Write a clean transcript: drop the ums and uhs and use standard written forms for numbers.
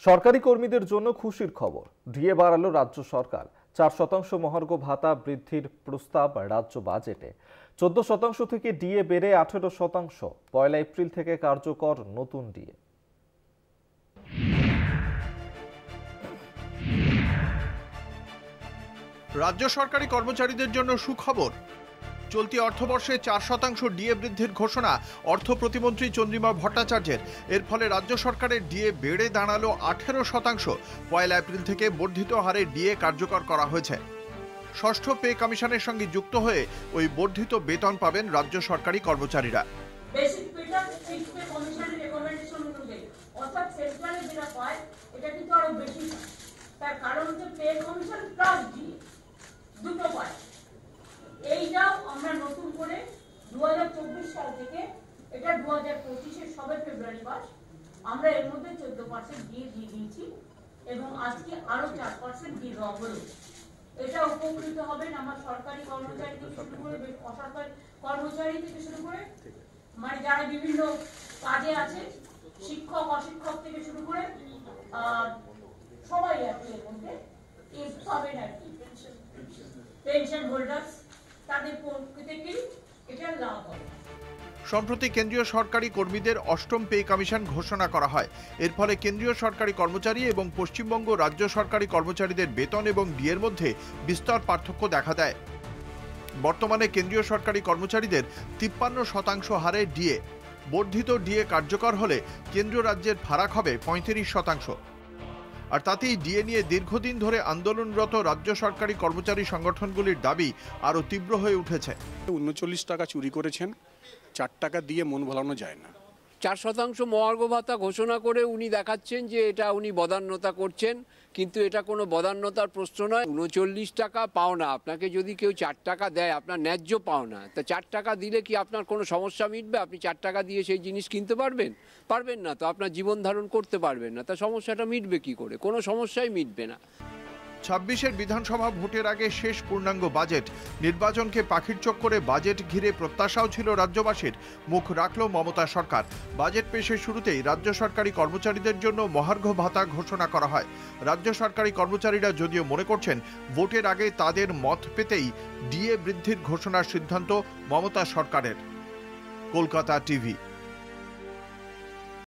সরকারি কর্মীদের জন্য খুশির খবর, ডিএ বাড়ালো রাজ্য সরকার। 4% মহার্ঘ ভাতা বৃদ্ধির প্রস্তাব রাজ্য বাজেটে। 14% থেকে ডিএ বেড়ে 18%। 1 এপ্রিল থেকে কার্যকর নতুন ডিএ। রাজ্য সরকারি কর্মচারীদের জন্য সুখবর। চলতি অর্থবর্ষে 4% ডিএ বৃদ্ধির ঘোষণা অর্থ প্রতিমন্ত্রী চন্দ্রিমা ভট্টাচার্যের। এর ফলে রাজ্য সরকারের ডিএ বেড়ে দাঁড়ালো 18%। 1 এপ্রিল থেকে বর্ধিত হারে ডিএ কার্যকর করা হয়েছে। ষষ্ঠ পে কমিশনের সঙ্গে যুক্ত হয়ে ওই বর্ধিত বেতন পাবেন রাজ্য সরকারি কর্মচারীরা। বেসিক পেটা সিক্স পে কমিশনের রেকমেন্ডেশন অনুযায়ী, অর্থাৎ সেন্ট্রালে যেটা পায় এটা কিন্তু আরো বেশি। তার কারণ হচ্ছে পে কমিশন প্লাস ডিএ দুটো পায়। এইটাও আমরা নতুন করে 2024 সাল থেকে, এটা 2025-এর সবে ফেব্রুয়ারি মাস, আমরা এর মধ্যে 14% ডিএ দিয়ে দিয়েছি এবং আজকে আরো 4% দিয়ে দেওয়া হলো। এটা উপকৃত হবেন আমার সরকারি কর্মচারী থেকে শুরু করে অসরকারি কর্মচারী থেকে শুরু করে, মানে যারা বিভিন্ন কাজে আছে, শিক্ষক অশিক্ষক থেকে শুরু করে সবাই আর কি এর মধ্যে পাবেন আর কি। পেনশন হোল্ডার্স তাদের প্রত্যেকেই এটা লাভ হবে। সম্প্রতি কেন্দ্রীয় সরকারি কর্মীদের অষ্টম পে কমিশন ঘোষণা করা হয়। এর ফলে কেন্দ্রীয় সরকারি কর্মচারী এবং পশ্চিমবঙ্গ রাজ্য সরকারি কর্মচারীদের বেতন এবং ডিএর মধ্যে বিস্তর পার্থক্য দেখা দেয়। বর্তমানে কেন্দ্রীয় সরকারি কর্মচারীদের 53% হারে ডিএ। বর্ধিত ডিএ কার্যকর হলে কেন্দ্র রাজ্যের ফারাক হবে 35%। আর তাতেই ডিএ নিয়ে দীর্ঘদিন ধরে আন্দোলনরত রাজ্য সরকারি কর্মচারী সংগঠনগুলির দাবি আরও তীব্র হয়ে উঠেছে। 39 টাকা চুরি করেছেন, 4 টাকা দিয়ে মন ভোলানো যায় না। 4% মহার্ঘ ভাতা ঘোষণা করে উনি দেখাচ্ছেন যে এটা উনি বদান্যতা করছেন, কিন্তু এটা কোনো বদান্যতার প্রশ্ন নয়। 39 টাকা পাওনা, আপনাকে যদি কেউ 4 টাকা দেয় আপনার ন্যায্য পাওনা, তা 4 টাকা দিলে কি আপনার কোনো সমস্যা মিটবে? আপনি 4 টাকা দিয়ে সেই জিনিস কিনতে পারবেন? পারবেন না, তো আপনার জীবন ধারণ করতে পারবেন না, তা সমস্যাটা মিটবে কি করে? কোনো সমস্যাই মিটবে না। 26-এর বিধানসভা ভোটের আগে শেষ পূর্ণাঙ্গ বাজেট। নির্বাচনকে পাখির চোখ করে বাজেট ঘিরে প্রত্যাশাও ছিল রাজ্যবাসীর। মুখ রাখল মমতা সরকার। বাজেট পেশের শুরুতেই রাজ্য সরকারি কর্মচারীদের জন্য মহার্ঘ ভাতা ঘোষণা করা হয়। রাজ্য সরকারি কর্মচারীরা যদিও মনে করছেন ভোটের আগে তাদের মত পেতেই ডিএ বৃদ্ধির ঘোষণার সিদ্ধান্ত মমতা সরকারের। কলকাতা টিভি।